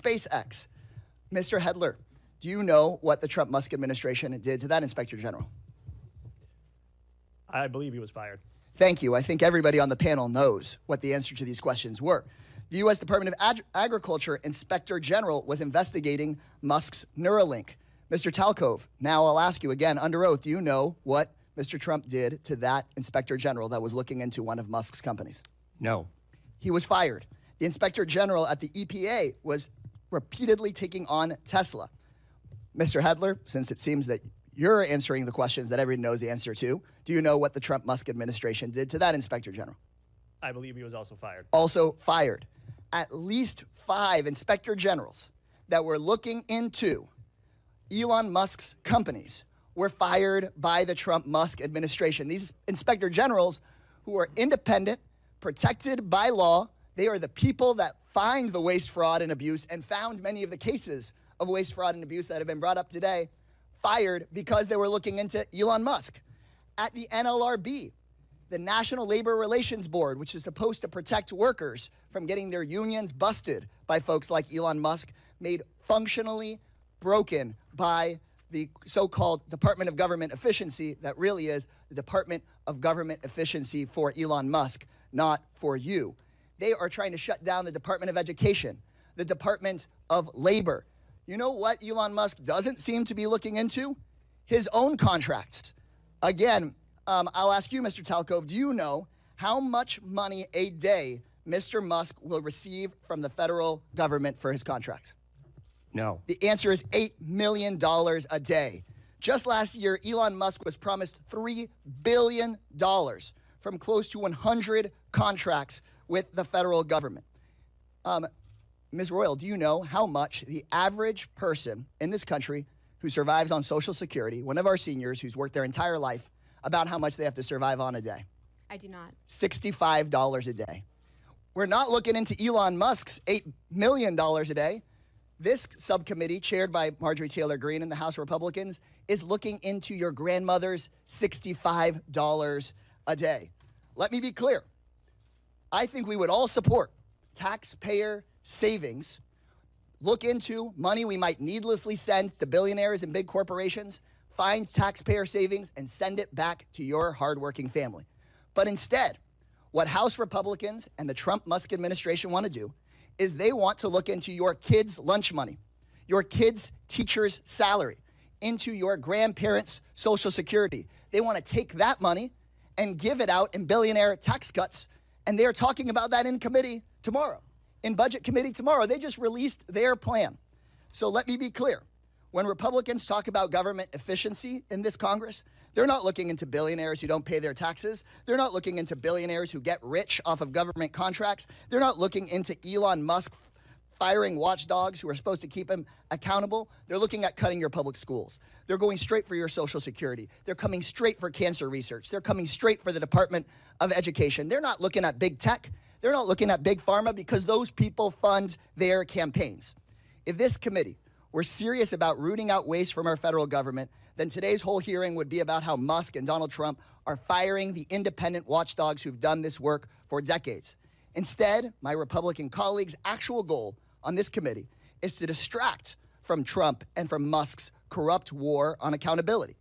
SpaceX. Mr. Hedler, do you know what the Trump-Musk administration did to that Inspector General? I believe he was fired. Thank you. I think everybody on the panel knows what the answer to these questions were. The U.S. Department of Agriculture Inspector General was investigating Musk's Neuralink. Mr. Talcove, now I'll ask you again under oath, do you know what Mr. Trump did to that Inspector General that was looking into one of Musk's companies? No. He was fired. The Inspector General at the EPA was repeatedly taking on Tesla. Mr. Hedler, since it seems that you're answering the questions that everyone knows the answer to, do you know what the Trump-Musk administration did to that Inspector General? I believe he was also fired. Also fired. At least 5 Inspector Generals that were looking into Elon Musk's companies were fired by the Trump-Musk administration. These Inspector Generals, who are independent, protected by law, they are the people that find the waste, fraud, and abuse and found many of the cases of waste, fraud, and abuse that have been brought up today, fired because they were looking into Elon Musk. At the NLRB, the National Labor Relations Board, which is supposed to protect workers from getting their unions busted by folks like Elon Musk, made functionally broken by the so-called Department of Government Efficiency that really is the Department of Government Efficiency for Elon Musk, not for you. They are trying to shut down the Department of Education, the Department of Labor. You know what Elon Musk doesn't seem to be looking into? His own contracts. Again, I'll ask you, Mr. Talcove, do you know how much money a day Mr. Musk will receive from the federal government for his contracts? No. The answer is $8 million a day. Just last year, Elon Musk was promised $3 billion from close to 100 contracts with the federal government. Ms. Royal, do you know how much the average person in this country who survives on Social Security, one of our seniors who's worked their entire life, about how much they have to survive on a day? I do not. $65 a day. We're not looking into Elon Musk's $8 million a day. This subcommittee, chaired by Marjorie Taylor Greene and the House Republicans, is looking into your grandmother's $65 a day. Let me be clear. I think we would all support taxpayer savings, look into money we might needlessly send to billionaires and big corporations, find taxpayer savings, and send it back to your hardworking family. But instead, what House Republicans and the Trump-Musk administration want to do is they want to look into your kids' lunch money, your kids' teacher's salary, into your grandparents' Social Security. They want to take that money and give it out in billionaire tax cuts, and they're talking about that in committee tomorrow, in Budget Committee tomorrow. They just released their plan. So let me be clear. When Republicans talk about government efficiency in this Congress, they're not looking into billionaires who don't pay their taxes. They're not looking into billionaires who get rich off of government contracts. They're not looking into Elon Musk firing watchdogs who are supposed to keep him accountable. They're looking at cutting your public schools. They're going straight for your Social Security. They're coming straight for cancer research. They're coming straight for the Department of Education. They're not looking at big tech. They're not looking at big pharma because those people fund their campaigns. If this committee were serious about rooting out waste from our federal government, then today's whole hearing would be about how Musk and Donald Trump are firing the independent watchdogs who've done this work for decades. Instead, my Republican colleagues' actual goal on this committee is to distract from Trump and from Musk's corrupt war on accountability.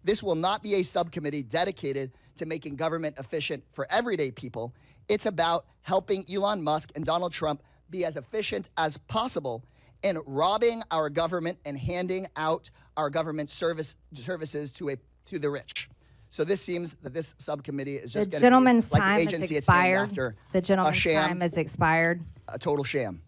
This will not be a subcommittee dedicated to making government efficient for everyday people. It's about helping Elon Musk and Donald Trump be as efficient as possible in robbing our government and handing out our government services to the rich. So this seems that this subcommittee is just going to be like the agency it's named after. The gentleman's a sham, time has expired. A total sham.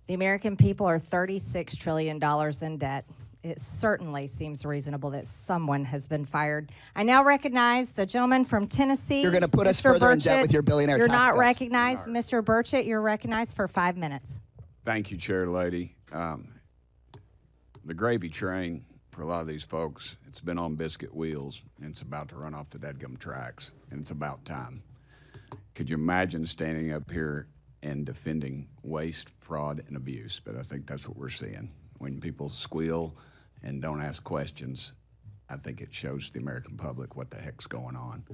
The American people are $36 trillion in debt. It certainly seems reasonable that someone has been fired. I now recognize the gentleman from Tennessee. You're going to put us Mr. further in Burchett. debt with your billionaire You're tax not cuts. recognized. Mr. Burchett, you're recognized for 5 minutes. Thank you, Chair Lady. The gravy train for a lot of these folks, it's been on biscuit wheels, and it's about to run off the dadgum tracks, and it's about time. Could you imagine standing up here and defending waste, fraud, and abuse? But I think that's what we're seeing. When people squeal and don't ask questions, I think it shows the American public what the heck's going on.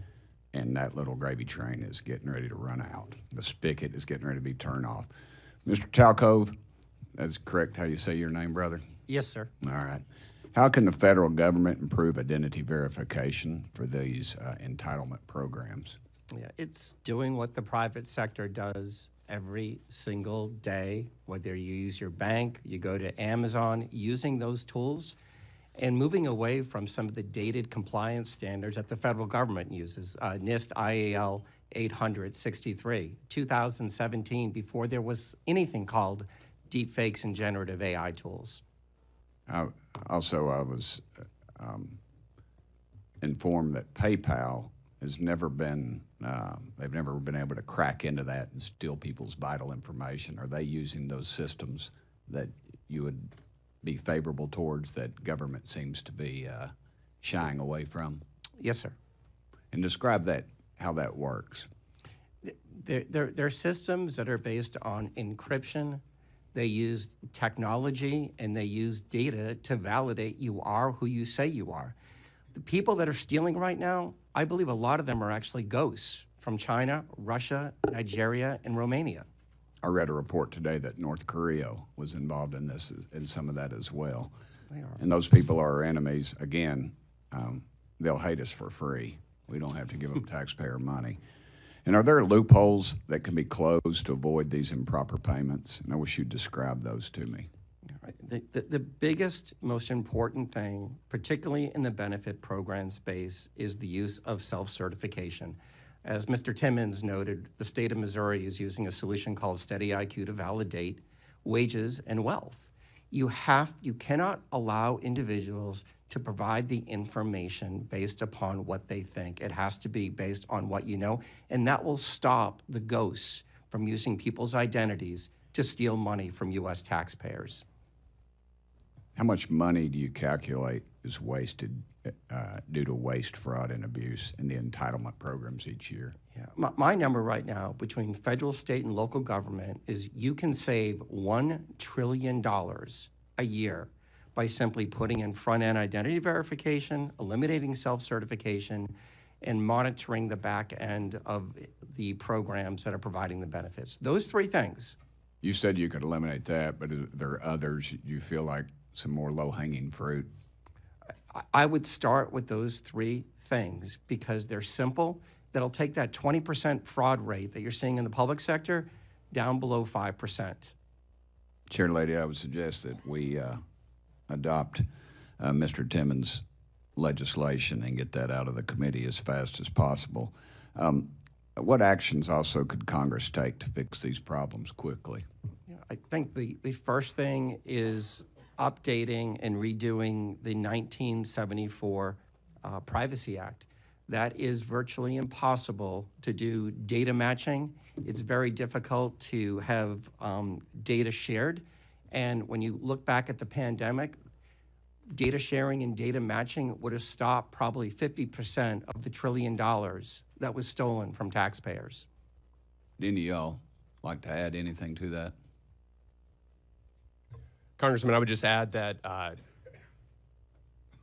And that little gravy train is getting ready to run out. The spigot is getting ready to be turned off. Mr. Talcove, That's correct how you say your name, brother? Yes, sir. All right. How can the federal government improve identity verification for these entitlement programs? Yeah, it's doing what the private sector does every single day, whether you use your bank, you go to Amazon, using those tools and moving away from some of the dated compliance standards that the federal government uses. NIST IAL 863, 2017, before there was anything called deepfakes and generative AI tools. I was informed that PayPal has never been, they've never been able to crack into that and steal people's vital information. Are they using those systems that you would be favorable towards that government seems to be shying away from? Yes, sir. And describe that, how that works. They're systems that are based on encryption. They use technology and they use data to validate you are who you say you are. The people that are stealing right now, I believe a lot of them are actually ghosts from China, Russia, Nigeria, and Romania. I read a report today that North Korea was involved in this, in some of that as well. They are. And those people are our enemies. Again, they'll hate us for free. We don't have to give them taxpayer money. And are there loopholes that can be closed to avoid these improper payments? And I wish you'd describe those to me. The biggest, most important thing, particularly in the benefit program space, is the use of self-certification. As Mr. Timmons noted, the state of Missouri is using a solution called Steady IQ to validate wages and wealth. You cannot allow individuals to provide the information based upon what they think. It has to be based on what you know, and that will stop the ghosts from using people's identities to steal money from U.S. taxpayers. How much money do you calculate is wasted due to waste, fraud, and abuse in the entitlement programs each year? Yeah. My number right now between federal, state, and local government is you can save $1 trillion a year by simply putting in front-end identity verification, eliminating self-certification, and monitoring the back end of the programs that are providing the benefits. Those three things. You said you could eliminate that, but are there others you feel like some more low-hanging fruit? I would start with those three things because they're simple. That'll take that 20% fraud rate that you're seeing in the public sector down below 5%. Chair Lady, I would suggest that we adopt Mr. Timmons' legislation and get that out of the committee as fast as possible. What actions also could Congress take to fix these problems quickly? Yeah, I think the first thing is updating and redoing the 1974 Privacy Act. That is virtually impossible to do data matching. It's very difficult to have data shared. And when you look back at the pandemic, data sharing and data matching would have stopped probably 50% of the $1 trillion that was stolen from taxpayers. Any of y'all like to add anything to that? Congressman, I would just add that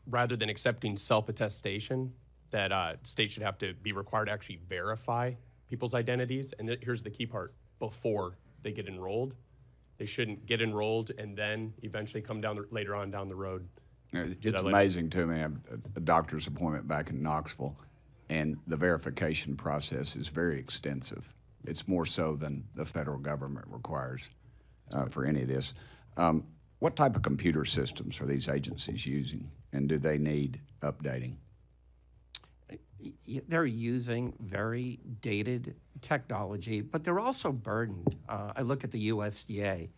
rather than accepting self-attestation, that states should have to be required to actually verify people's identities. And here's the key part: before they get enrolled, they shouldn't get enrolled and then eventually come down later on down the road. It's amazing to me. I have a doctor's appointment back in Knoxville, and the verification process is very extensive. It's more so than the federal government requires for any of this. What type of computer systems are these agencies using, and do they need updating? They're using very dated technology, but they're also burdened. I look at the USDA,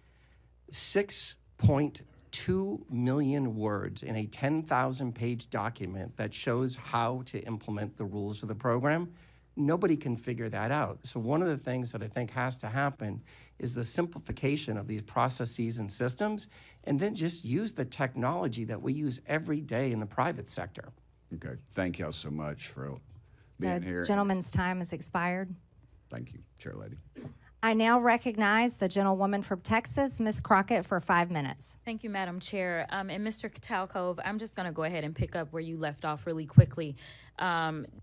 6.2 million words in a 10,000-page document that shows how to implement the rules of the program. Nobody can figure that out. So one of the things that I think has to happen is the simplification of these processes and systems, and then just use the technology that we use every day in the private sector. Okay, thank y'all so much for being here. The gentleman's time has expired. Thank you, Chair Lady. I now recognize the gentlewoman from Texas, Ms. Crockett, for 5 minutes. Thank you, Madam Chair. And Mr. Talcove, I'm just going to go ahead and pick up where you left off really quickly.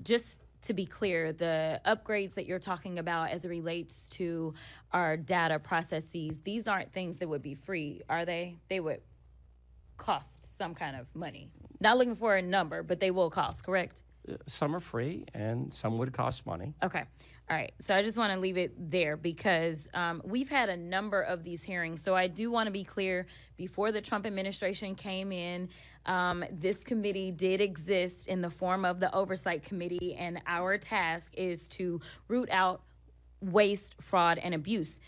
Just to be clear, the upgrades that you're talking about as it relates to our data processes, these aren't things that would be free, are they? They would cost some kind of money. Not looking for a number, but they will cost, correct? Some are free and some would cost money. Okay. All right. So I just want to leave it there because we've had a number of these hearings. So I do want to be clear, before the Trump administration came in, this committee did exist in the form of the Oversight Committee, and our task is to root out waste, fraud, and abuse.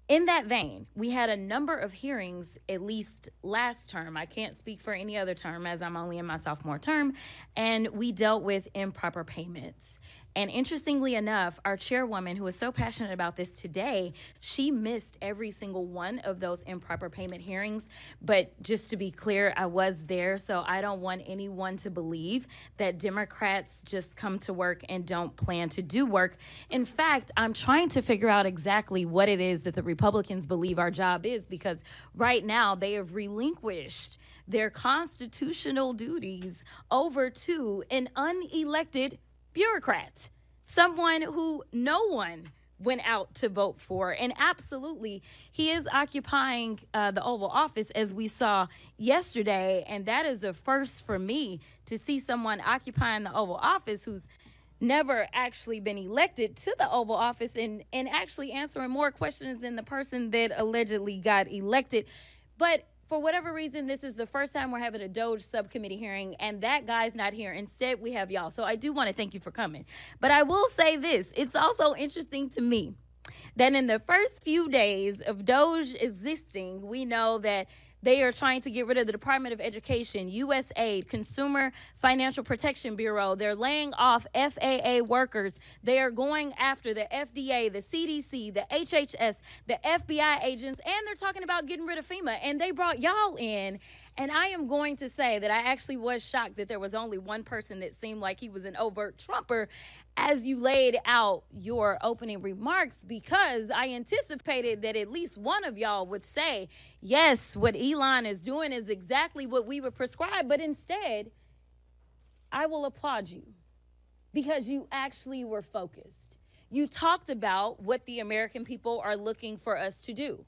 In that vein, we had a number of hearings, at least last term. I can't speak for any other term as I'm only in my sophomore term, and we dealt with improper payments. And interestingly enough, our chairwoman, who is so passionate about this today, she missed every single one of those improper payment hearings. But just to be clear, I was there, so I don't want anyone to believe that Democrats just come to work and don't plan to do work. In fact, I'm trying to figure out exactly what it is that the Republicans believe our job is, because right now they have relinquished their constitutional duties over to an unelected bureaucrat, someone who no one went out to vote for. And absolutely, he is occupying the Oval Office, as we saw yesterday. And that is a first for me, to see someone occupying the Oval Office who's never actually been elected to the Oval Office and actually answering more questions than the person that allegedly got elected. But for whatever reason, this is the first time we're having a DOGE subcommittee hearing, and that guy's not here. Instead, we have y'all. So I do want to thank you for coming. But I will say this. It's also interesting to me that in the first few days of DOGE existing, we know that they are trying to get rid of the Department of Education, USAID, Consumer Financial Protection Bureau. They're laying off FAA workers. They are going after the FDA, the CDC, the HHS, the FBI agents, and they're talking about getting rid of FEMA. And they brought y'all in. And I am going to say that I actually was shocked that there was only one person that seemed like he was an overt Trumper as you laid out your opening remarks, because I anticipated that at least one of y'all would say, yes, what Elon is doing is exactly what we would prescribe. But instead, I will applaud you because you actually were focused. You talked about what the American people are looking for us to do.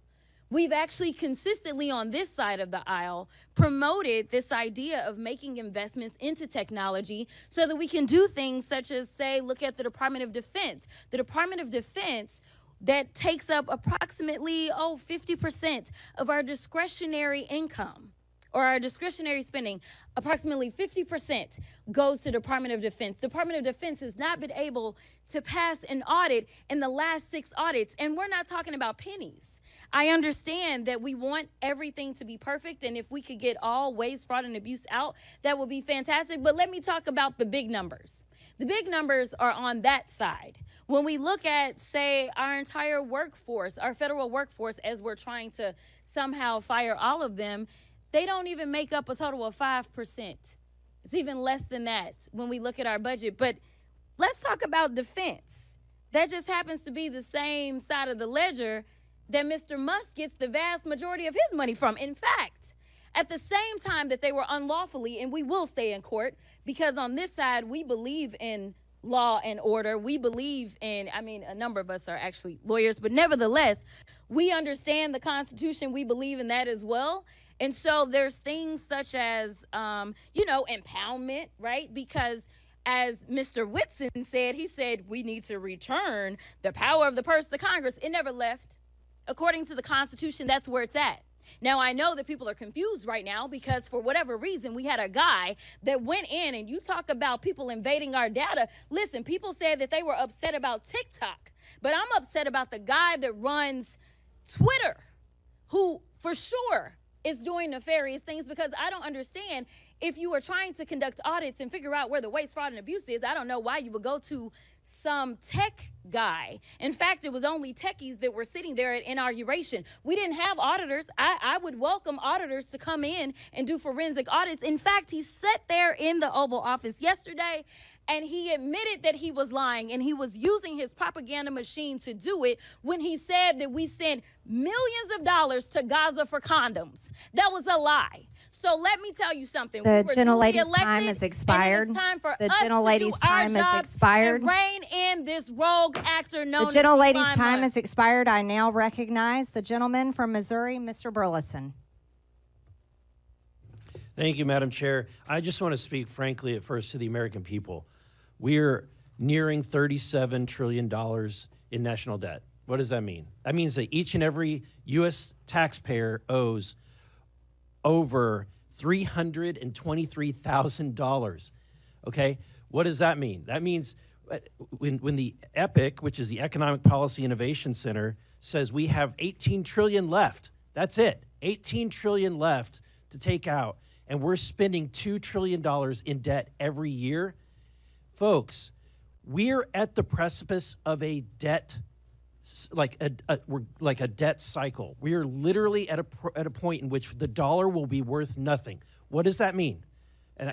We've actually consistently on this side of the aisle promoted this idea of making investments into technology so that we can do things such as, say, look at the Department of Defense. The Department of Defense that takes up approximately 50% of our discretionary income, or our discretionary spending. Approximately 50% goes to Department of Defense. Department of Defense has not been able to pass an audit in the last 6 audits, and we're not talking about pennies. I understand that we want everything to be perfect, and if we could get all waste, fraud, and abuse out, that would be fantastic. But let me talk about the big numbers. The big numbers are on that side. When we look at, say, our entire workforce, our federal workforce, as we're trying to somehow fire all of them, they don't even make up a total of 5%. It's even less than that when we look at our budget. But let's talk about defense. That just happens to be the same side of the ledger that Mr. Musk gets the vast majority of his money from. In fact, at the same time that they were unlawfully, and we will stay in court, because on this side, we believe in law and order. We believe in, a number of us are actually lawyers, but nevertheless, we understand the Constitution. We believe in that as well. And so there's things such as, impoundment, right? Because as Mr. Whitson said, he said, we need to return the power of the purse to Congress. It never left. According to the Constitution, that's where it's at. Now, I know that people are confused right now because for whatever reason, we had a guy that went in, and you talk about people invading our data. Listen, people said that they were upset about TikTok, but I'm upset about the guy that runs Twitter, who for sure is doing nefarious things, because I don't understand, if you are trying to conduct audits and figure out where the waste, fraud, and abuse is, I don't know why you would go to some tech guy. In fact, it was only techies that were sitting there at inauguration. We didn't have auditors. I would welcome auditors to come in and do forensic audits. In fact, he sat there in the Oval Office yesterday and he admitted that he was lying, and he was using his propaganda machine to do it when he said that we sent millions of dollars to Gaza for condoms. That was a lie. So let me tell you something. The we were gentlelady's duly elected, time has expired. And it is time for The us gentlelady's to do our time has job expired. and rein in this rogue actor known The as gentlelady's Elon time Musk. has expired. I now recognize the gentleman from Missouri, Mr. Burleson. Thank you, Madam Chair. I just want to speak frankly at first to the American people. We're nearing $37 trillion in national debt. What does that mean? That means that each and every U.S. taxpayer owes over $323,000. Okay? What does that mean? That means when the EPIC, which is the Economic Policy Innovation Center, says we have 18 trillion left. That's it. 18 trillion left to take out. And we're spending $2 trillion in debt every year. Folks, we're at the precipice of a debt, like a debt cycle. We are literally at a point in which the dollar will be worth nothing. What does that mean? And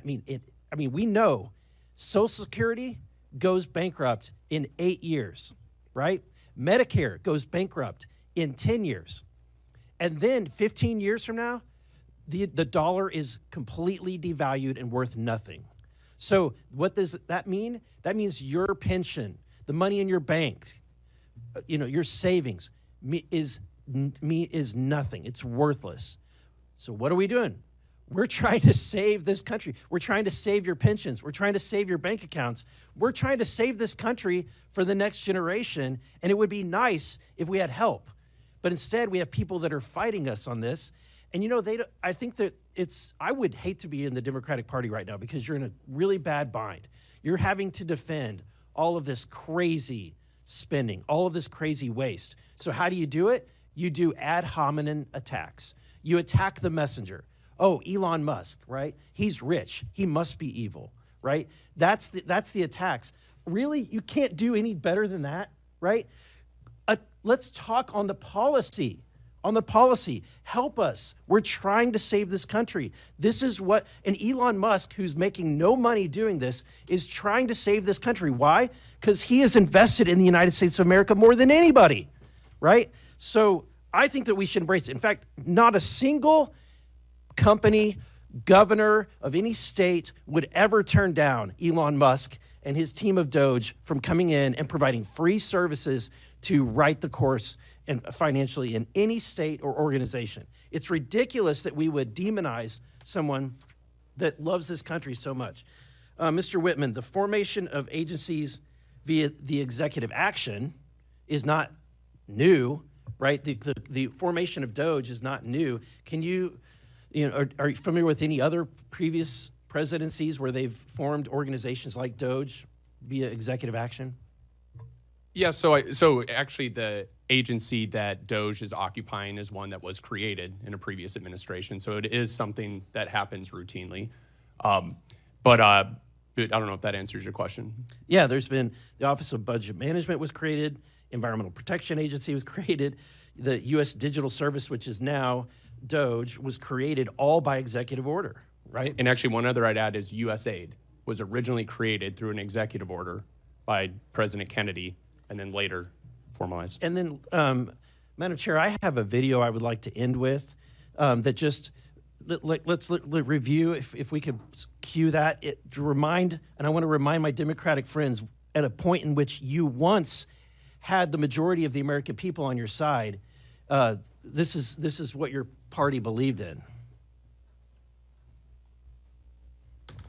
we know Social Security goes bankrupt in 8 years, right? Medicare goes bankrupt in 10 years. And then 15 years from now, the dollar is completely devalued and worth nothing. So what does that mean? That means your pension, the money in your bank, your savings is nothing. It's worthless. So what are we doing? We're trying to save this country. We're trying to save your pensions. We're trying to save your bank accounts. We're trying to save this country for the next generation. And it would be nice if we had help. But instead, we have people that are fighting us on this. And I think that I would hate to be in the Democratic Party right now because you're in a really bad bind. You're having to defend all of this crazy spending, all of this crazy waste. So how do you do it? You do ad hominem attacks. You attack the messenger. Oh, Elon Musk, right? He's rich. He must be evil, right? That's the attacks. Really? You can't do any better than that, right? Let's talk on the policy. Help us. We're trying to save this country. This is what, and Elon Musk, who's making no money doing this, is trying to save this country. Why? Because he has invested in the United States of America more than anybody, right? So I think that we should embrace it. In fact, not a single company, governor of any state would ever turn down Elon Musk and his team of DOGE from coming in and providing free services to right the course and financially in any state or organization. It's ridiculous that we would demonize someone that loves this country so much. Mr. Whitman, the formation of agencies via the executive action is not new, right? The formation of DOGE is not new. Can you are you familiar with any other previous presidencies where they've formed organizations like DOGE via executive action? Yeah, so actually the agency that DOGE is occupying is one that was created in a previous administration. So it is something that happens routinely. But I don't know if that answers your question. Yeah, there's been the Office of Budget Management was created, Environmental Protection Agency was created, the U.S. Digital Service, which is now DOGE, was created all by executive order, right? And actually one other I'd add is USAID was originally created through an executive order by President Kennedy and then later formalized. And then, Madam Chair, I have a video I would like to end with that just, let's review, if we could cue that, to remind, and I want to remind my Democratic friends, at a point in which you once had the majority of the American people on your side, this is what your party believed in.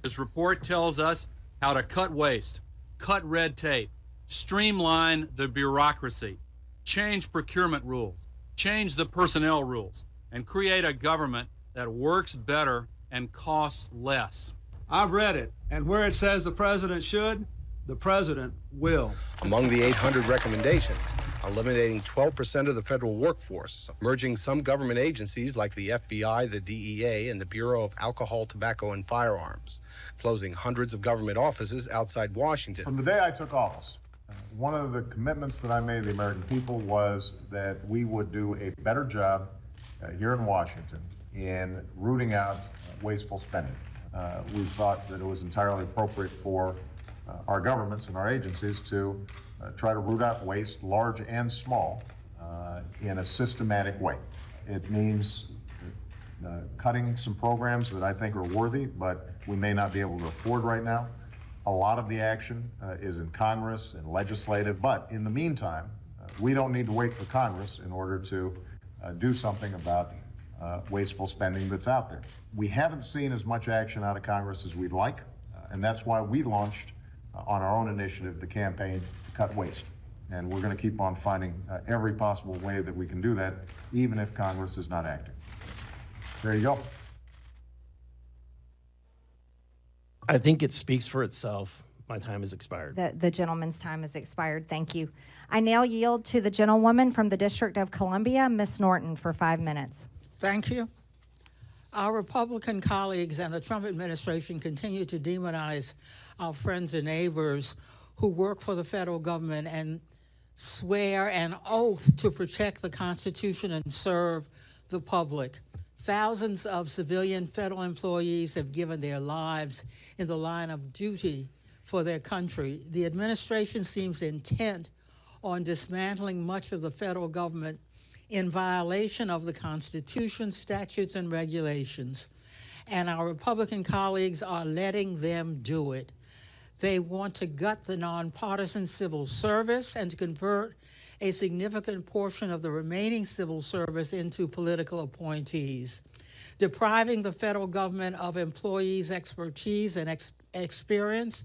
This report tells us how to cut waste, cut red tape, streamline the bureaucracy, change procurement rules, change the personnel rules, and create a government that works better and costs less. I've read it, and where it says the president should, the president will. Among the 800 recommendations, eliminating 12% of the federal workforce, merging some government agencies like the FBI, the DEA, and the Bureau of Alcohol, Tobacco, and Firearms, closing hundreds of government offices outside Washington. From the day I took office, one of the commitments that I made to the American people was that we would do a better job here in Washington in rooting out wasteful spending. We thought that it was entirely appropriate for our governments and our agencies to try to root out waste, large and small, in a systematic way. It means cutting some programs that I think are worthy, but we may not be able to afford right now. A lot of the action is in Congress and legislative, but in the meantime, we don't need to wait for Congress in order to do something about wasteful spending that's out there. We haven't seen as much action out of Congress as we'd like, and that's why we launched on our own initiative the campaign to cut waste. And we're going to keep on finding every possible way that we can do that, even if Congress is not acting. There you go. I think it speaks for itself. My time has expired. The gentleman's time has expired. Thank you. I now yield to the gentlewoman from the District of Columbia, Ms. Norton, for 5 minutes. Thank you. Our Republican colleagues and the Trump administration continue to demonize our friends and neighbors who work for the federal government and swear an oath to protect the Constitution and serve the public. Thousands of civilian federal employees have given their lives in the line of duty for their country. The administration seems intent on dismantling much of the federal government in violation of the Constitution, statutes, and regulations. And our Republican colleagues are letting them do it. They want to gut the nonpartisan civil service and to convert a significant portion of the remaining civil service into political appointees. Depriving the federal government of employees' expertise and experience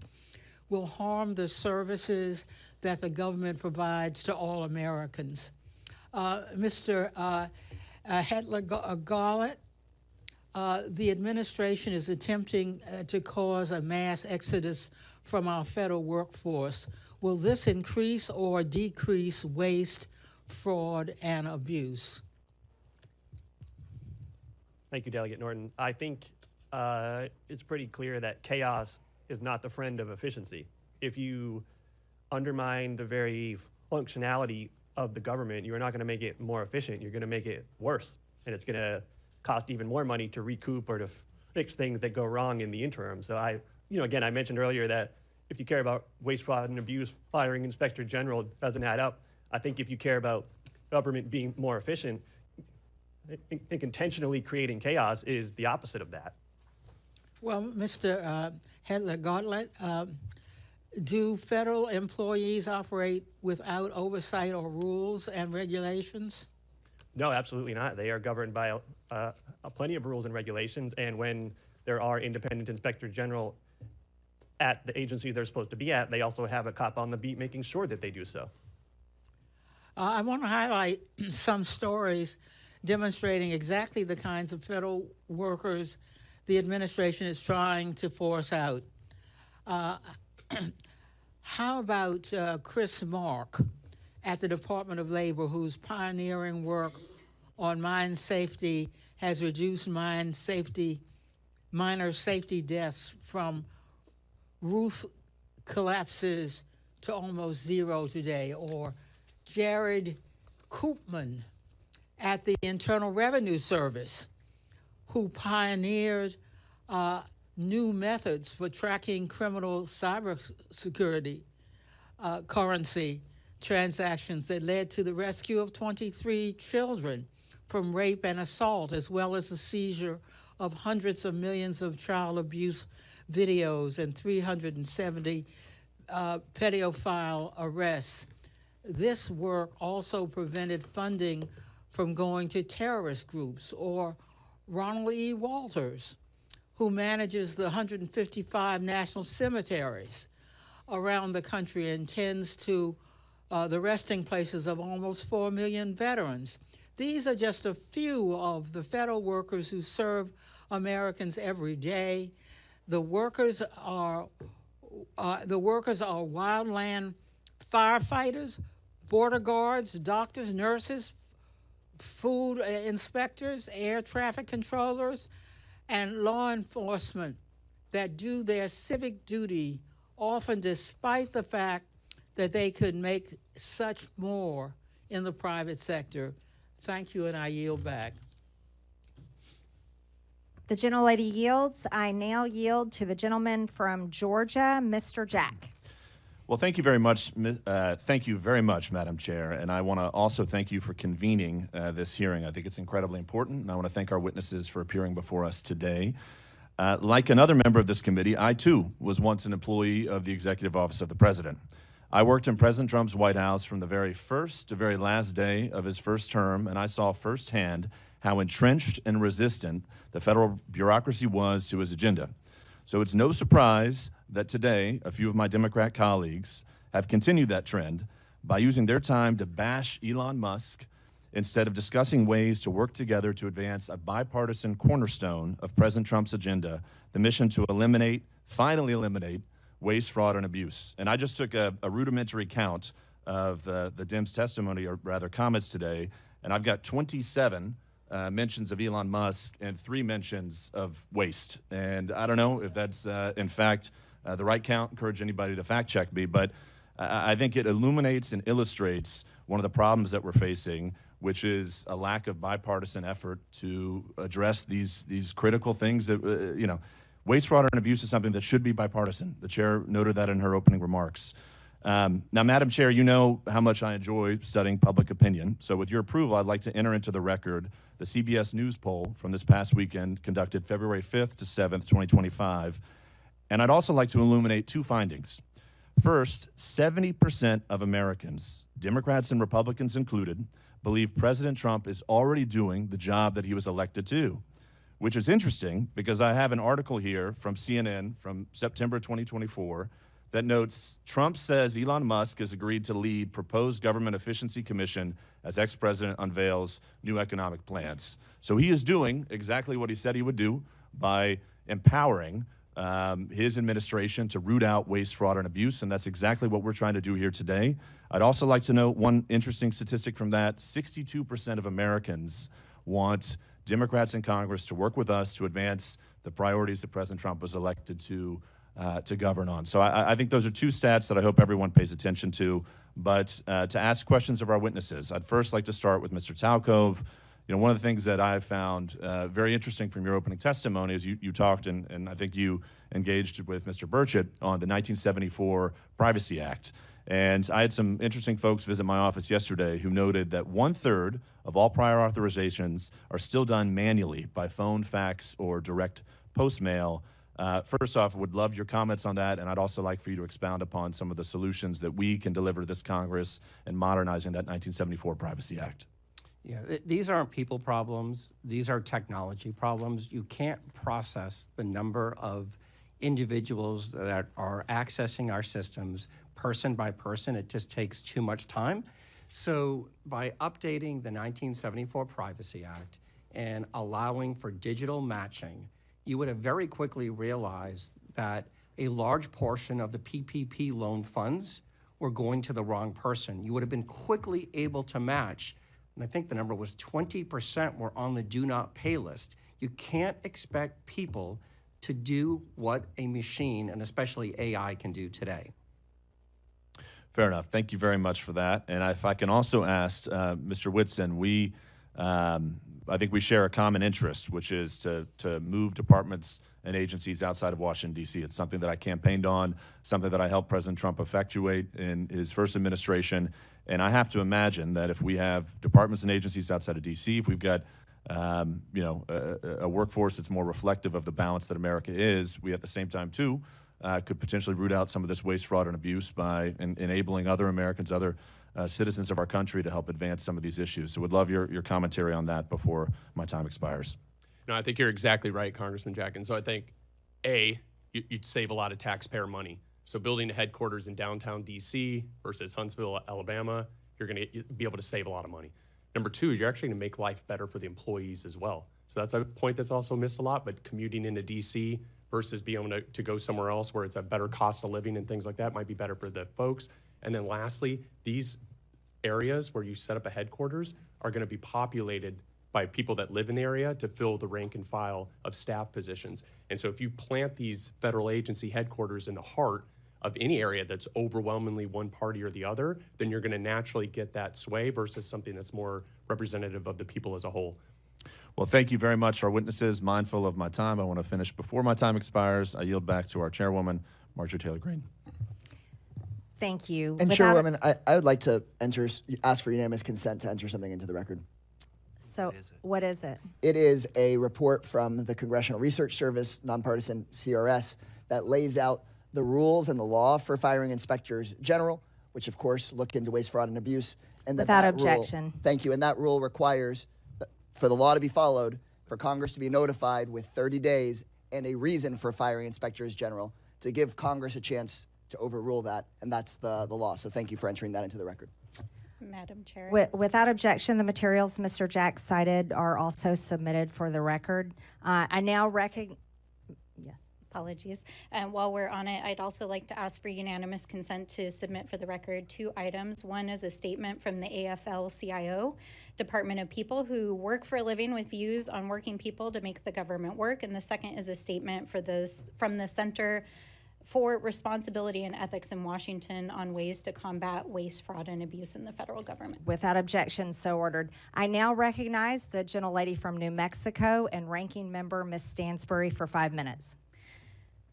will harm the services that the government provides to all Americans. Mr. Hetler-Garlett, the administration is attempting to cause a mass exodus from our federal workforce. Will this increase or decrease waste, fraud, and abuse? Thank you, Delegate Norton. I think it's pretty clear that chaos is not the friend of efficiency. If you undermine the very functionality of the government, you're not going to make it more efficient. You're going to make it worse, and it's going to cost even more money to recoup or to fix things that go wrong in the interim. So again, I mentioned earlier that if you care about waste, fraud, and abuse, firing Inspector General doesn't add up. I think if you care about government being more efficient, I think intentionally creating chaos is the opposite of that. Well, Mr. Hetler-Garlett, do federal employees operate without oversight or rules and regulations? No, absolutely not. They are governed by plenty of rules and regulations, and when there are independent Inspector General at the agency they're supposed to be at, they also have a cop on the beat making sure that they do so. I want to highlight some stories demonstrating exactly the kinds of federal workers the administration is trying to force out. How about Chris Mark at the Department of Labor, whose pioneering work on mine safety has reduced minor safety deaths from roof collapses to almost zero today? Or Jared Koopman at the Internal Revenue Service, who pioneered new methods for tracking criminal cybersecurity currency transactions that led to the rescue of 23 children from rape and assault, as well as the seizure of hundreds of millions of child abuse videos and 370 pedophile arrests. This work also prevented funding from going to terrorist groups. Or Ronald E. Walters, who manages the 155 national cemeteries around the country and tends to the resting places of almost 4 million veterans. These are just a few of the federal workers who serve Americans every day. The workers are wildland firefighters, border guards, doctors, nurses, food inspectors, air traffic controllers, and law enforcement that do their civic duty, often despite the fact that they could make such more in the private sector. Thank you, and I yield back. The gentlelady yields. I now yield to the gentleman from Georgia, Mr. Jack. Well, thank you very much. Thank you very much, Madam Chair. And I want to also thank you for convening this hearing. I think it's incredibly important, and I want to thank our witnesses for appearing before us today. Like another member of this committee, I too was once an employee of the Executive Office of the President. I worked in President Trump's White House from the very first to very last day of his first term, and I saw firsthand how entrenched and resistant the federal bureaucracy was to his agenda. So it's no surprise that today a few of my Democrat colleagues have continued that trend by using their time to bash Elon Musk instead of discussing ways to work together to advance a bipartisan cornerstone of President Trump's agenda, the mission to finally eliminate waste, fraud, and abuse. And I just took a rudimentary count of the Dems' testimony, or rather comments today, and I've got 27 mentions of Elon Musk and 3 mentions of waste. And I don't know if that's, in fact, the right count. Encourage anybody to fact check me, but I think it illuminates and illustrates one of the problems that we're facing, which is a lack of bipartisan effort to address these critical things that, waste, fraud, and abuse is something that should be bipartisan. The chair noted that in her opening remarks. Now, Madam Chair, you know how much I enjoy studying public opinion. So with your approval, I'd like to enter into the record the CBS News poll from this past weekend, conducted February 5th to 7th, 2025. And I'd also like to illuminate 2 findings. First, 70% of Americans, Democrats and Republicans included, believe President Trump is already doing the job that he was elected to do, which is interesting because I have an article here from CNN from September 2024 that notes Trump says Elon Musk has agreed to lead proposed government efficiency commission as ex-president unveils new economic plans. So he is doing exactly what he said he would do by empowering his administration to root out waste, fraud, and abuse, and that's exactly what we're trying to do here today. I'd also like to note one interesting statistic from that. 62% of Americans want Democrats in Congress to work with us to advance the priorities that President Trump was elected to govern on. So I think those are 2 stats that I hope everyone pays attention to. But to ask questions of our witnesses, I'd first like to start with Mr. Talcove. One of the things that I've found very interesting from your opening testimony is you talked, and I think you engaged with Mr. Burchett on the 1974 Privacy Act. And I had some interesting folks visit my office yesterday who noted that 1/3 of all prior authorizations are still done manually by phone, fax, or direct post mail. First off, would love your comments on that, and I'd also like for you to expound upon some of the solutions that we can deliver to this Congress in modernizing that 1974 Privacy Act. Yeah, these aren't people problems. These are technology problems. You can't process the number of individuals that are accessing our systems person by person. It just takes too much time. So by updating the 1974 Privacy Act and allowing for digital matching, you would have very quickly realized that a large portion of the PPP loan funds were going to the wrong person. You would have been quickly able to match, and I think the number was 20% were on the do not pay list. You can't expect people to do what a machine, and especially AI, can do today. Fair enough. Thank you very much for that. And if I can also ask Mr. Whitson, I think we share a common interest, which is to move departments and agencies outside of Washington, D.C. It's something that I campaigned on, something that I helped President Trump effectuate in his first administration. And I have to imagine that if we have departments and agencies outside of D.C., if we've got a workforce that's more reflective of the balance that America is, we at the same time, too, could potentially root out some of this waste, fraud, and abuse by enabling other Americans, other citizens of our country to help advance some of these issues. So would love your commentary on that before my time expires. No, I think you're exactly right, Congressman Jack. And so I think, you'd save a lot of taxpayer money. So building a headquarters in downtown D.C. versus Huntsville, Alabama, you're going to be able to save a lot of money. Number 2 is you're actually going to make life better for the employees as well. So that's a point that's also missed a lot, but commuting into D.C. versus being able to go somewhere else where it's a better cost of living and things like that might be better for the folks. And then lastly, these areas where you set up a headquarters are going to be populated by people that live in the area to fill the rank and file of staff positions. And so if you plant these federal agency headquarters in the heart of any area that's overwhelmingly one party or the other, then you're going to naturally get that sway versus something that's more representative of the people as a whole. Well, thank you very much, our witnesses. Mindful of my time, I want to finish before my time expires. I yield back to our chairwoman, Marjorie Taylor Greene. Thank you. And Chairwoman, I would like to ask for unanimous consent to enter something into the record. So what is it? It is a report from the Congressional Research Service, nonpartisan CRS, that lays out the rules and the law for firing inspectors general, which of course look into waste, fraud, and abuse. And Without that objection. Rule, thank you. And that rule requires for the law to be followed, for Congress to be notified with 30 days and a reason for firing inspectors general to give Congress a chance to overrule that. And that's the law. So thank you for entering that into the record. Madam Chair. Without objection, the materials Mr. Jack cited are also submitted for the record. I now recognize. Yes. Apologies. While we're on it, I'd also like to ask for unanimous consent to submit for the record 2 items. One is a statement from the AFL-CIO, Department of People who work for a living with views on working people to make the government work. And the second is a statement from the Center for Responsibility and Ethics in Washington on ways to combat waste, fraud, and abuse in the federal government. Without objection, so ordered. I now recognize the gentlelady from New Mexico and ranking member Ms. Stansbury for 5 minutes.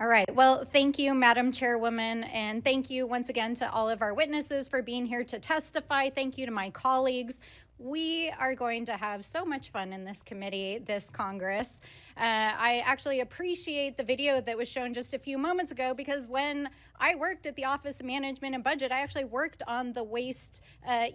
All right. Well, thank you, Madam Chairwoman, and thank you once again to all of our witnesses for being here to testify. Thank you to my colleagues. We are going to have so much fun in this committee, this Congress. I actually appreciate the video that was shown just a few moments ago because when I worked at the Office of Management and Budget, I actually worked on the waste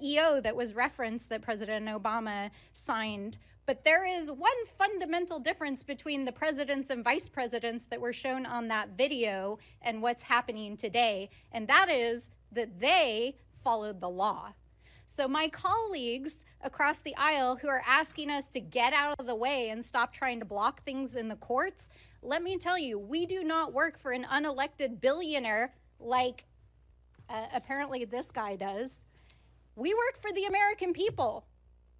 EO that was referenced that President Obama signed. But there is one fundamental difference between the presidents and vice presidents that were shown on that video and what's happening today, and that is that they followed the law. So my colleagues across the aisle who are asking us to get out of the way and stop trying to block things in the courts, let me tell you, we do not work for an unelected billionaire like apparently this guy does. We work for the American people.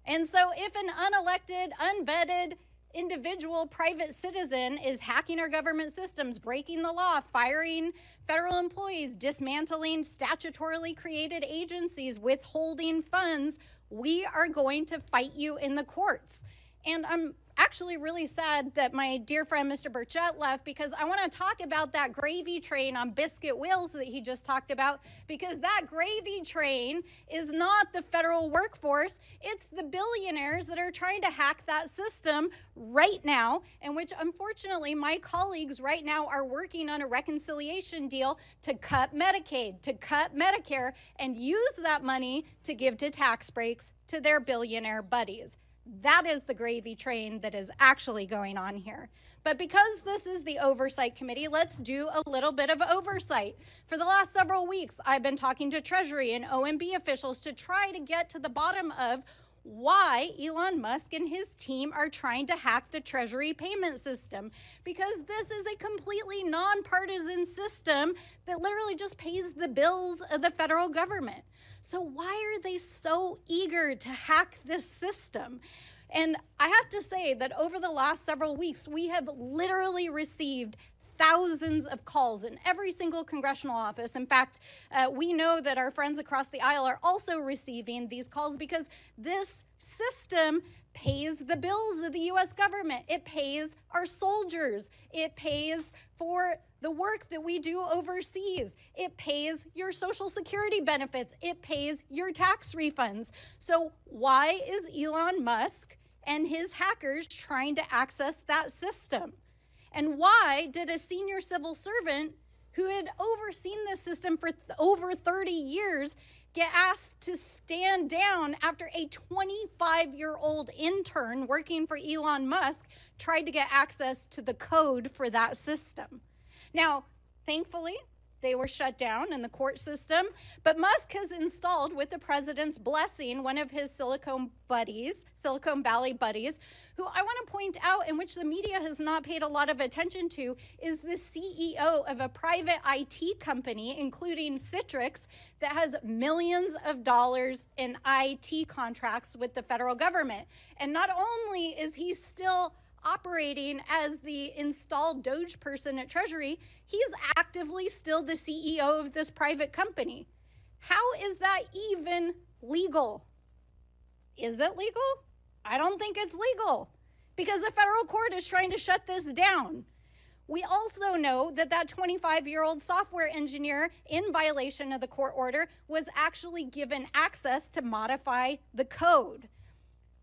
And so if an unelected, unvetted individual private citizen is hacking our government systems, breaking the law, firing federal employees, dismantling statutorily created agencies, withholding funds, we are going to fight you in the courts. And I'm actually really sad that my dear friend Mr. Burchett left because I want to talk about that gravy train on biscuit wheels that he just talked about, because that gravy train is not the federal workforce. It's the billionaires that are trying to hack that system right now, and which unfortunately my colleagues right now are working on a reconciliation deal to cut Medicaid, to cut Medicare, and use that money to give to tax breaks to their billionaire buddies. That is the gravy train that is actually going on here. But because this is the Oversight Committee, let's do a little bit of oversight. For the last several weeks, I've been talking to Treasury and OMB officials to try to get to the bottom of why Elon Musk and his team are trying to hack the Treasury payment system, because this is a completely nonpartisan system that literally just pays the bills of the federal government. So why are they so eager to hack this system? And I have to say that over the last several weeks, we have literally received thousands of calls in every single congressional office. In fact, we know that our friends across the aisle are also receiving these calls because this system pays the bills of the U.S. government. It pays our soldiers. It pays for the work that we do overseas. It pays your Social Security benefits. It pays your tax refunds. So why is Elon Musk and his hackers trying to access that system? And why did a senior civil servant who had overseen this system for over 30 years get asked to stand down after a 25-year-old intern working for Elon Musk tried to get access to the code for that system? Now, thankfully, they were shut down in the court system, but Musk has installed, with the president's blessing, one of his Silicon Valley buddies, who I want to point out, in which the media has not paid a lot of attention to, is the CEO of a private IT company, including Citrix, that has millions of dollars in IT contracts with the federal government. And not only is he still operating as the installed DOGE person at Treasury, he's actively still the CEO of this private company. How is that even legal? Is it legal? I don't think it's legal because the federal court is trying to shut this down. We also know that that 25-year-old software engineer, in violation of the court order, was actually given access to modify the code.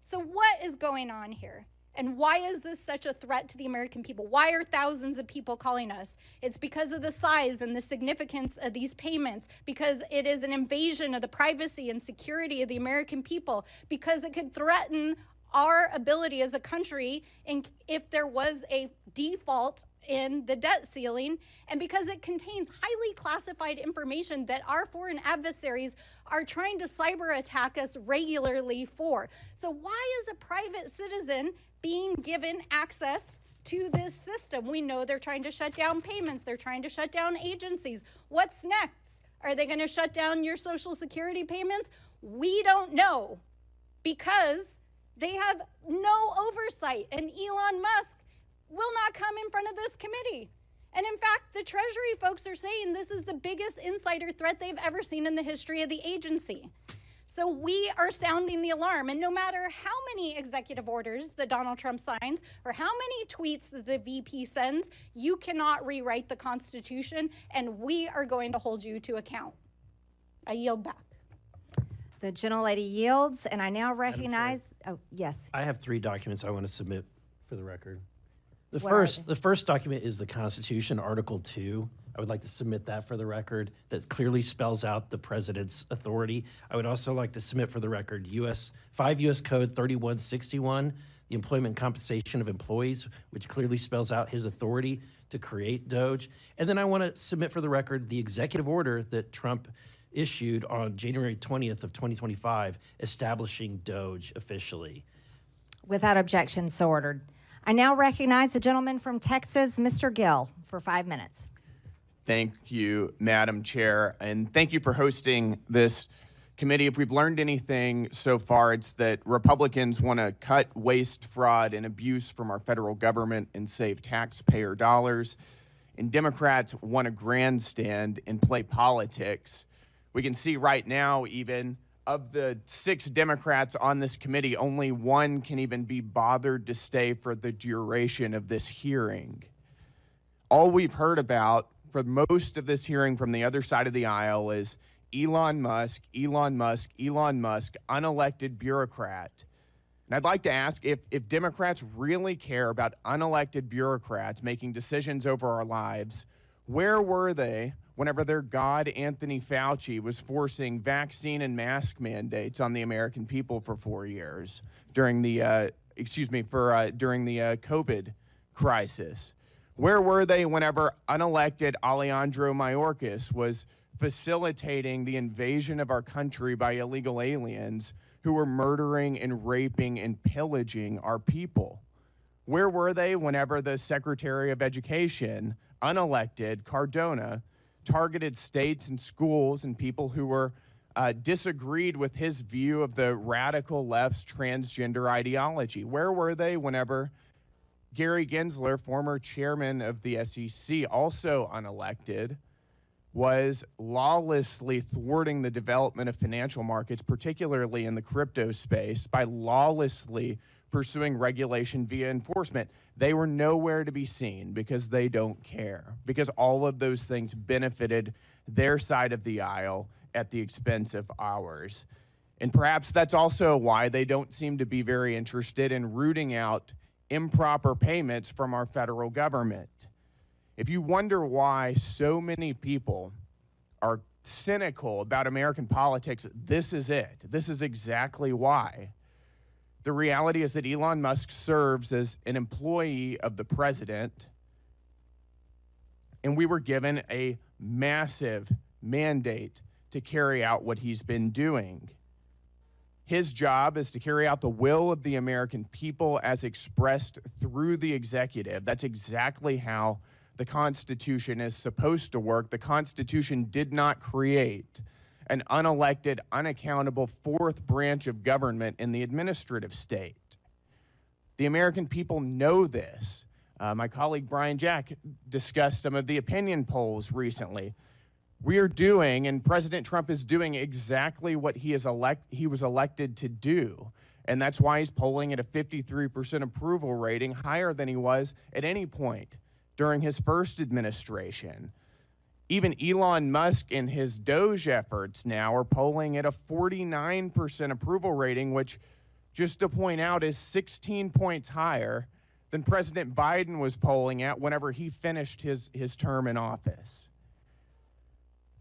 So what is going on here? And why is this such a threat to the American people? Why are thousands of people calling us? It's because of the size and the significance of these payments, because it is an invasion of the privacy and security of the American people, because it could threaten our ability as a country if there was a default in the debt ceiling, and because it contains highly classified information that our foreign adversaries are trying to cyber attack us regularly for. So why is a private citizen being given access to this system? We know they're trying to shut down payments. They're trying to shut down agencies. What's next? Are they going to shut down your Social Security payments? We don't know, because they have no oversight, and Elon Musk will not come in front of this committee. And in fact, the Treasury folks are saying this is the biggest insider threat they've ever seen in the history of the agency. So we are sounding the alarm, and no matter how many executive orders that Donald Trump signs or how many tweets that the VP sends, you cannot rewrite the Constitution, and we are going to hold you to account. I yield back. The gentlelady yields, and I now recognize, oh, yes. I have 3 documents I want to submit for the record. The What first document is the Constitution, Article 2. I would like to submit that for the record. That clearly spells out the president's authority. I would also like to submit for the record 5 U.S. Code 3161, the employment compensation of employees, which clearly spells out his authority to create DOGE. And then I want to submit for the record the executive order that Trump issued on January 20th of 2025, establishing DOGE officially. Without objection, so ordered. I now recognize the gentleman from Texas, Mr. Gill, for 5 minutes. Thank you, Madam Chair, and thank you for hosting this committee. If we've learned anything so far, it's that Republicans want to cut waste, fraud, and abuse from our federal government and save taxpayer dollars, and Democrats want to grandstand and play politics. We can see right now, even of the 6 Democrats on this committee, only 1 can even be bothered to stay for the duration of this hearing. All we've heard about for most of this hearing from the other side of the aisle is Elon Musk, Elon Musk, Elon Musk, unelected bureaucrat. And I'd like to ask if Democrats really care about unelected bureaucrats making decisions over our lives, where were they whenever their god, Anthony Fauci, was forcing vaccine and mask mandates on the American people for 4 years during the, during the COVID crisis? Where were they whenever unelected Alejandro Mayorkas was facilitating the invasion of our country by illegal aliens who were murdering and raping and pillaging our people? Where were they whenever the Secretary of Education, unelected Cardona, targeted states and schools and people who were disagreed with his view of the radical left's transgender ideology? Where were they whenever Gary Gensler, former chairman of the SEC, also unelected, was lawlessly thwarting the development of financial markets, particularly in the crypto space, by lawlessly pursuing regulation via enforcement? They were nowhere to be seen because they don't care, because all of those things benefited their side of the aisle at the expense of ours. And perhaps that's also why they don't seem to be very interested in rooting out improper payments from our federal government. If you wonder why so many people are cynical about American politics, this is it. This is exactly why. The reality is that Elon Musk serves as an employee of the president, and we were given a massive mandate to carry out what he's been doing. His job is to carry out the will of the American people as expressed through the executive. That's exactly how the Constitution is supposed to work. The Constitution did not create an unelected, unaccountable 4th branch of government in the administrative state. The American people know this. My colleague Brian Jack discussed some of the opinion polls recently. We are doing, and President Trump is doing, exactly what he was elected to do. And that's why he's polling at a 53% approval rating, higher than he was at any point during his first administration. Even Elon Musk and his DOGE efforts now are polling at a 49% approval rating, which, just to point out, is 16 points higher than President Biden was polling at whenever he finished his term in office.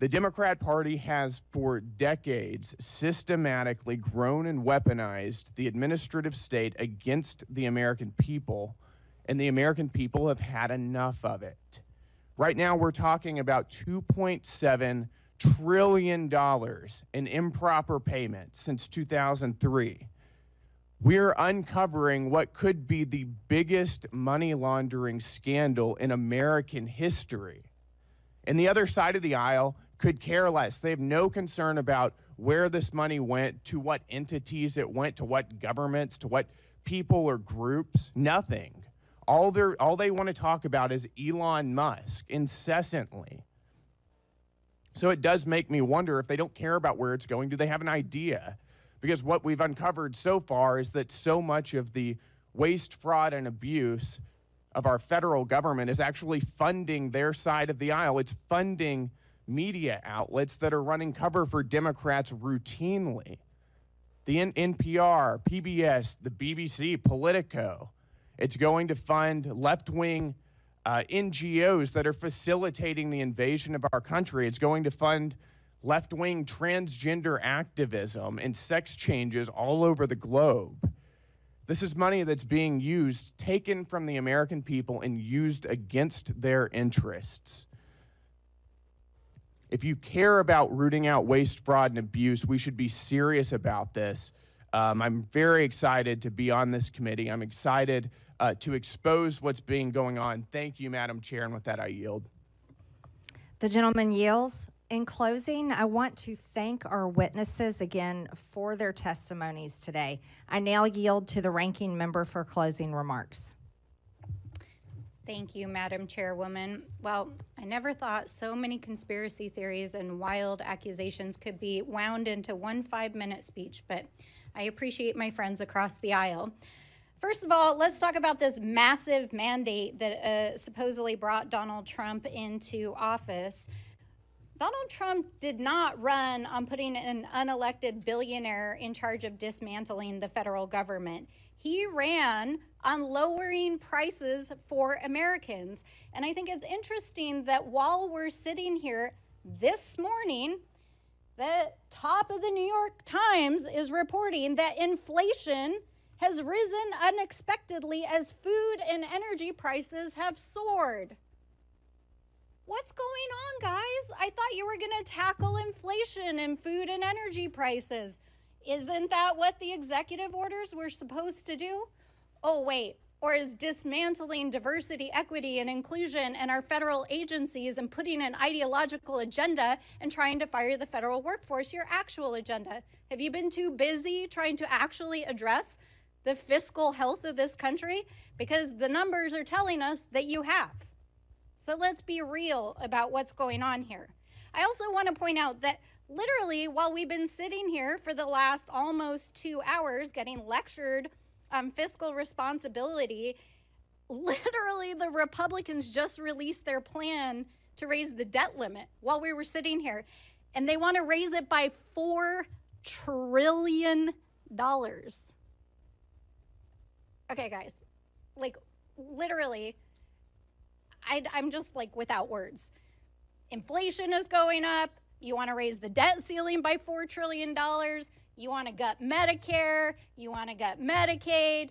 The Democrat Party has for decades systematically grown and weaponized the administrative state against the American people, and the American people have had enough of it. Right now, we're talking about $2.7 trillion in improper payments since 2003. We're uncovering what could be the biggest money laundering scandal in American history. And the other side of the aisle could care less. They have no concern about where this money went, to what entities it went, to what governments, to what people or groups, nothing. All they want to talk about is Elon Musk incessantly. So it does make me wonder, if they don't care about where it's going, do they have an idea? Because what we've uncovered so far is that so much of the waste, fraud, and abuse of our federal government is actually funding their side of the aisle. It's funding media outlets that are running cover for Democrats routinely. The NPR, PBS, the BBC, Politico. It's going to fund left-wing NGOs that are facilitating the invasion of our country. It's going to fund left-wing transgender activism and sex changes all over the globe. This is money that's being used, taken from the American people and used against their interests. If you care about rooting out waste, fraud, and abuse, we should be serious about this. I'm very excited to be on this committee. I'm excited to expose what's being going on. Thank you, Madam Chair, and with that, I yield. The gentleman yields. In closing, I want to thank our witnesses again for their testimonies today. I now yield to the ranking member for closing remarks. Thank you, Madam Chairwoman. Well, I never thought so many conspiracy theories and wild accusations could be wound into one 5-minute speech, but I appreciate my friends across the aisle. First of all, let's talk about this massive mandate that supposedly brought Donald Trump into office. Donald Trump did not run on putting an unelected billionaire in charge of dismantling the federal government. He ran on lowering prices for Americans. And I think it's interesting that while we're sitting here this morning, the top of the New York Times is reporting that inflation has risen unexpectedly as food and energy prices have soared. What's going on, guys? I thought you were going to tackle inflation and food and energy prices. Isn't that what the executive orders were supposed to do? Oh, wait. Or is dismantling diversity, equity, and inclusion in our federal agencies and putting an ideological agenda and trying to fire the federal workforce your actual agenda? Have you been too busy trying to actually address the fiscal health of this country? Because the numbers are telling us that you have. So let's be real about what's going on here. I also want to point out that literally while we've been sitting here for the last almost 2 hours getting lectured on fiscal responsibility, literally the Republicans just released their plan to raise the debt limit while we were sitting here. And they want to raise it by $4 trillion. Okay, guys, like literally, I'm just like without words. Inflation is going up. You want to raise the debt ceiling by $4 trillion. You want to gut Medicare. You want to gut Medicaid.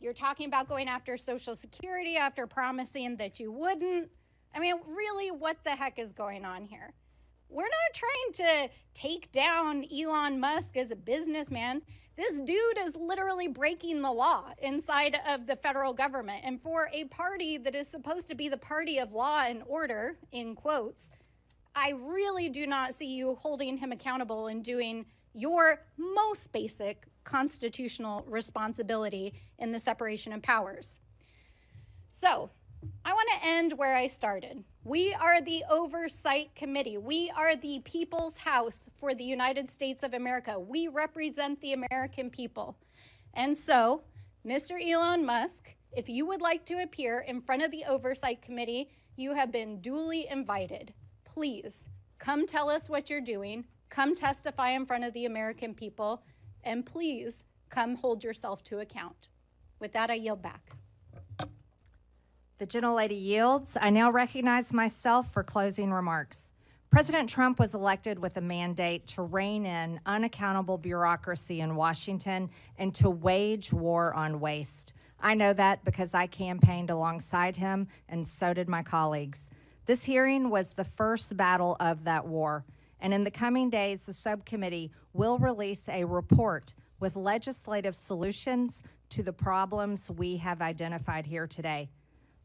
You're talking about going after Social Security after promising that you wouldn't. I mean, really, what the heck is going on here? We're not trying to take down Elon Musk as a businessman. This dude is literally breaking the law inside of the federal government. And for a party that is supposed to be the party of law and order, in quotes, I really do not see you holding him accountable and doing your most basic constitutional responsibility in the separation of powers. So I want to end where I started. We are the Oversight Committee. We are the people's house for the United States of America. We represent the American people. And so, Mr. Elon Musk If you would like to appear in front of the Oversight Committee, you have been duly invited. Please come tell us what you're doing, come testify in front of the American people, and please come hold yourself to account. With that, I yield back. The gentlelady yields. I now recognize myself for closing remarks. President Trump was elected with a mandate to rein in unaccountable bureaucracy in Washington and to wage war on waste. I know that because I campaigned alongside him, and so did my colleagues. This hearing was the first battle of that war, and in the coming days, the subcommittee will release a report with legislative solutions to the problems we have identified here today.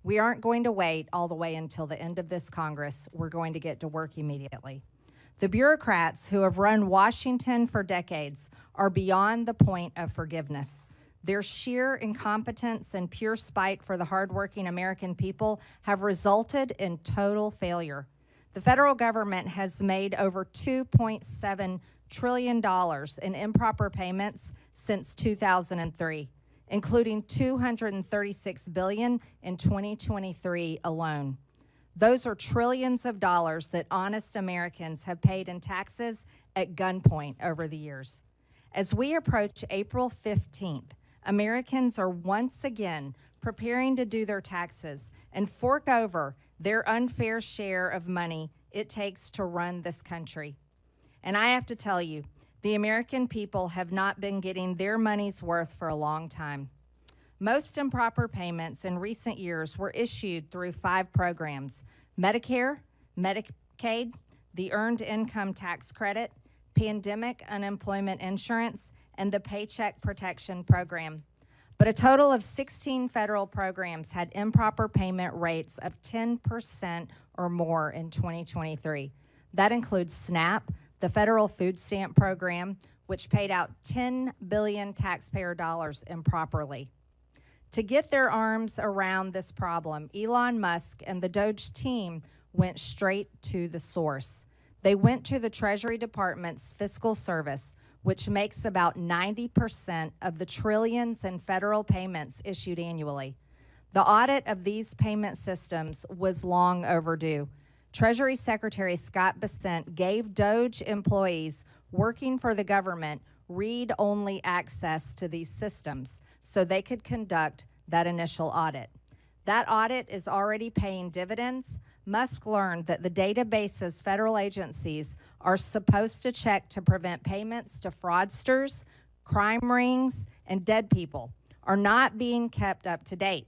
We aren't going to wait all the way until the end of this Congress. We're going to get to work immediately. The bureaucrats who have run Washington for decades are beyond the point of forgiveness. Their sheer incompetence and pure spite for the hardworking American people have resulted in total failure. The federal government has made over $2.7 trillion in improper payments since 2003. Including $236 billion in 2023 alone. Those are trillions of dollars that honest Americans have paid in taxes at gunpoint over the years. As we approach April 15th, Americans are once again preparing to do their taxes and fork over their unfair share of money it takes to run this country. And I have to tell you, the American people have not been getting their money's worth for a long time. Most improper payments in recent years were issued through 5 programs: Medicare, Medicaid, the Earned Income Tax Credit, Pandemic Unemployment Insurance, and the Paycheck Protection Program. But a total of 16 federal programs had improper payment rates of 10% or more in 2023. That includes SNAP, the federal food stamp program, which paid out $10 billion taxpayer dollars improperly. To get their arms around this problem, Elon Musk and the DOGE team went straight to the source. They went to the Treasury Department's Fiscal Service, which makes about 90% of the trillions in federal payments issued annually. The audit of these payment systems was long overdue. Treasury Secretary Scott Bessent gave DOGE employees working for the government read-only access to these systems so they could conduct that initial audit. That audit is already paying dividends. Musk learned that the databases federal agencies are supposed to check to prevent payments to fraudsters, crime rings, and dead people are not being kept up to date.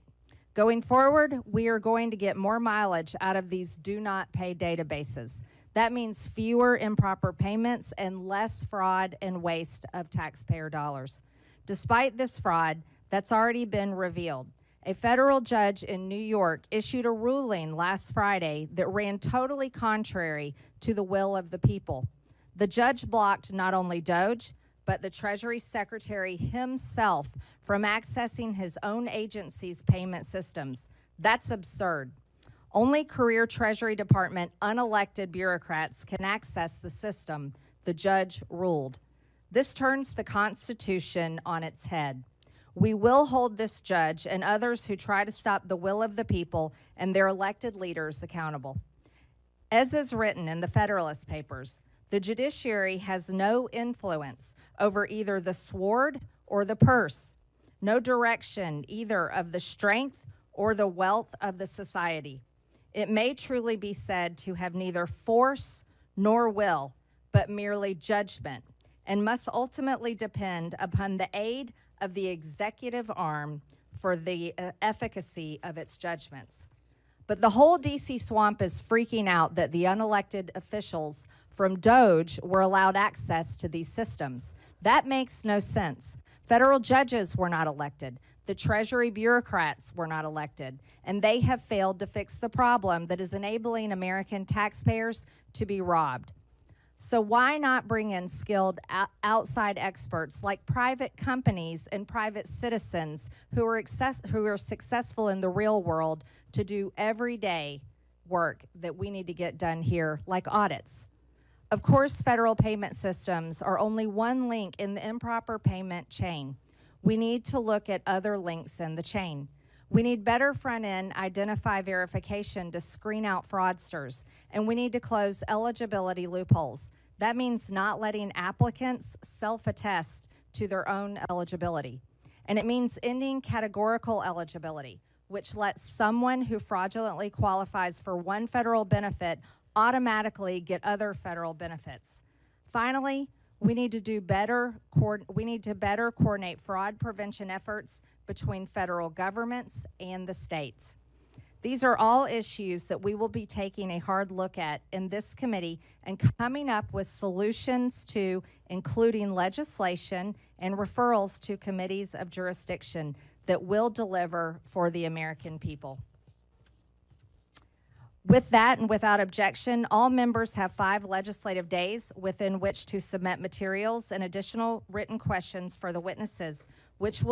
Going forward, we are going to get more mileage out of these do not pay databases. That means fewer improper payments and less fraud and waste of taxpayer dollars. Despite this fraud that's already been revealed, a federal judge in New York issued a ruling last Friday that ran totally contrary to the will of the people. The judge blocked not only DOGE, but the Treasury Secretary himself from accessing his own agency's payment systems. That's absurd. Only career Treasury Department unelected bureaucrats can access the system, the judge ruled. This turns the Constitution on its head. We will hold this judge and others who try to stop the will of the people and their elected leaders accountable. As is written in the Federalist Papers, the judiciary has no influence over either the sword or the purse, no direction either of the strength or the wealth of the society. It may truly be said to have neither force nor will, but merely judgment, and must ultimately depend upon the aid of the executive arm for the efficacy of its judgments. But the whole DC swamp is freaking out that the unelected officials from DOGE were allowed access to these systems. That makes no sense. Federal judges were not elected. The Treasury bureaucrats were not elected, and they have failed to fix the problem that is enabling American taxpayers to be robbed. So why not bring in skilled outside experts like private companies and private citizens who are successful in the real world to do everyday work that we need to get done here, like audits? Of course, federal payment systems are only one link in the improper payment chain. We need to look at other links in the chain. We need better front-end identify verification to screen out fraudsters, and we need to close eligibility loopholes. That means not letting applicants self-attest to their own eligibility. And it means ending categorical eligibility, which lets someone who fraudulently qualifies for one federal benefit automatically get other federal benefits. Finally, we need to better coordinate fraud prevention efforts between federal governments and the states. These are all issues that we will be taking a hard look at in this committee and coming up with solutions to, including legislation and referrals to committees of jurisdiction that will deliver for the American people. With that and without objection, all members have 5 legislative days within which to submit materials and additional written questions for the witnesses, which will